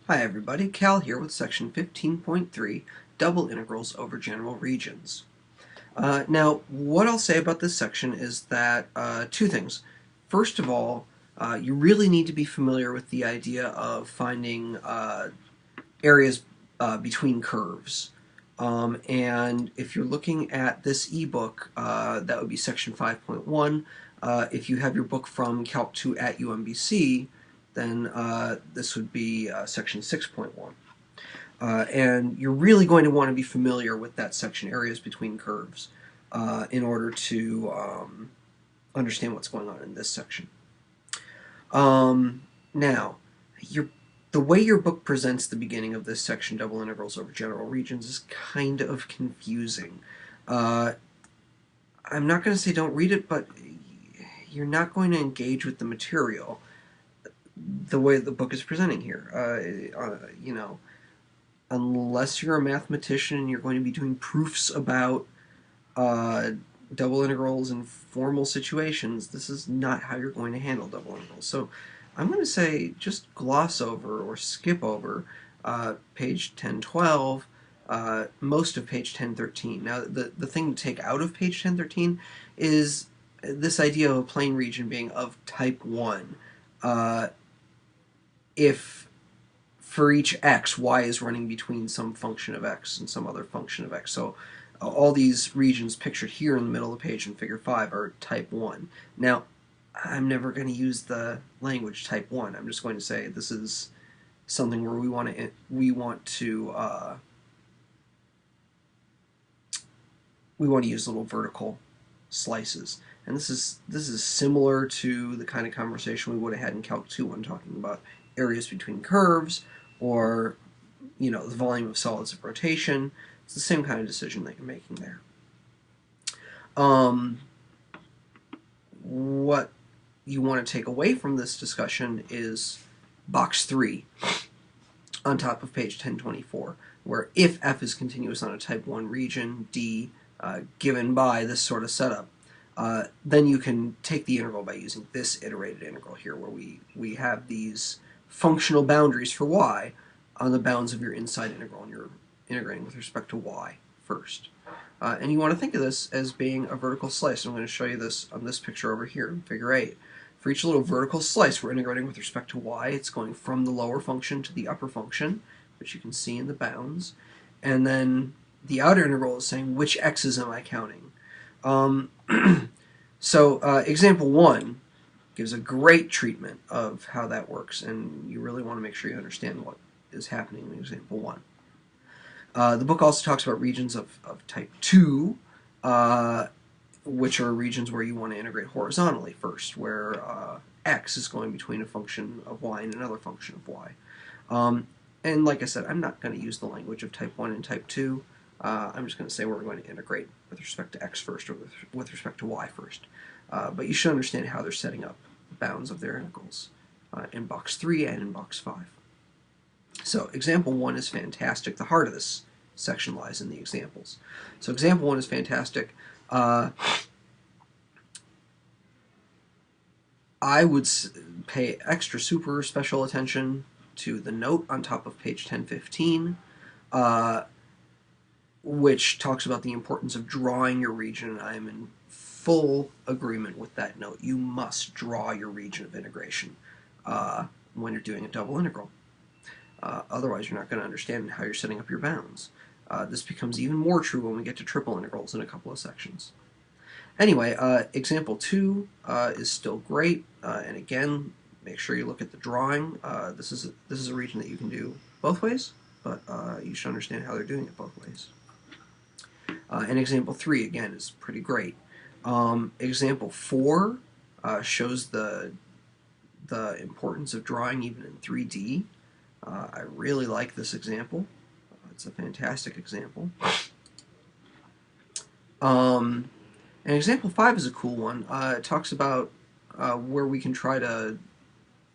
Hi everybody, Cal here with section 15.3, double integrals over general regions. Now, what I'll say about this section is that two things. First of all, you really need to be familiar with the idea of finding areas between curves. And if you're looking at this ebook, that would be section 5.1. If you have your book from Calc 2 at UMBC, then this would be section 6.1. And you're really going to want to be familiar with that section, areas between curves, in order to understand what's going on in this section. Now, the way your book presents the beginning of this section, double integrals over general regions, is kind of confusing. I'm not going to say don't read it, but you're not going to engage with the material the way the book is presenting here. Unless you're a mathematician and you're going to be doing proofs about double integrals in formal situations, this is not how you're going to handle double integrals. So I'm going to say just gloss over or skip over page 1012, most of page 1013. Now, the thing to take out of page 1013 is this idea of a plane region being of type 1. If for each x, y is running between some function of x and some other function of x. So all these regions pictured here in the middle of the page in figure 5 are type 1. Now, I'm never going to use the language type 1. I'm just going to say this is something where we want to use little vertical slices. And this is similar to the kind of conversation we would have had in Calc 2 when talking about areas between curves, or the volume of solids of rotation. It's the same kind of decision that you're making there. What you want to take away from this discussion is box 3 on top of page 1024, where if f is continuous on a type 1 region, d, given by this sort of setup, then you can take the integral by using this iterated integral here, where we have these functional boundaries for y on the bounds of your inside integral, and you're integrating with respect to y first. And you want to think of this as being a vertical slice. I'm going to show you this on this picture over here in figure 8. For each little vertical slice we're integrating with respect to y, it's going from the lower function to the upper function, which you can see in the bounds. And then the outer integral is saying, which x's am I counting? So example 1 gives a great treatment of how that works, and you really want to make sure you understand what is happening in example 1. The book also talks about regions of type 2, which are regions where you want to integrate horizontally first, where x is going between a function of y and another function of y. And like I said, I'm not going to use the language of type 1 and type 2. I'm just going to say we're going to integrate with respect to x first, or with respect to y first. But you should understand how they're setting up the bounds of their integrals in box 3 and in box 5. So example 1 is fantastic. The heart of this section lies in the examples. So example 1 is fantastic. I would pay extra super special attention to the note on top of page 1015, which talks about the importance of drawing your region, and I am in full agreement with that note. You must draw your region of integration when you're doing a double integral. Otherwise, you're not going to understand how you're setting up your bounds. This becomes even more true when we get to triple integrals in a couple of sections. Anyway, example 2 is still great, and again, make sure you look at the drawing. This is a region that you can do both ways, but you should understand how they're doing it both ways. And example 3, again, is pretty great. Example 4 shows the importance of drawing even in 3D. I really like this example. It's a fantastic example. And example 5 is a cool one. It talks about where we can try to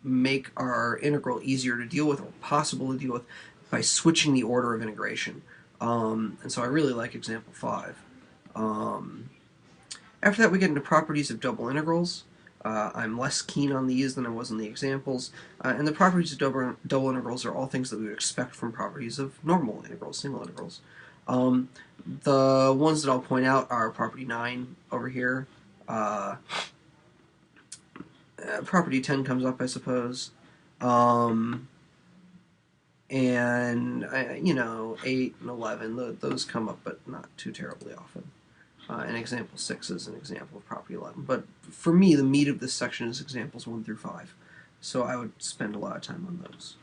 make our integral easier to deal with, or possible to deal with, by switching the order of integration. And so I really like example 5. After that, we get into properties of double integrals. I'm less keen on these than I was on the examples. And the properties of double integrals are all things that we would expect from properties of normal integrals, single integrals. The ones that I'll point out are property 9 over here. Property 10 comes up, I suppose. And, 8 and 11, those come up, but not too terribly often. And example 6 is an example of property 11. But for me, the meat of this section is examples 1 through 5. So I would spend a lot of time on those.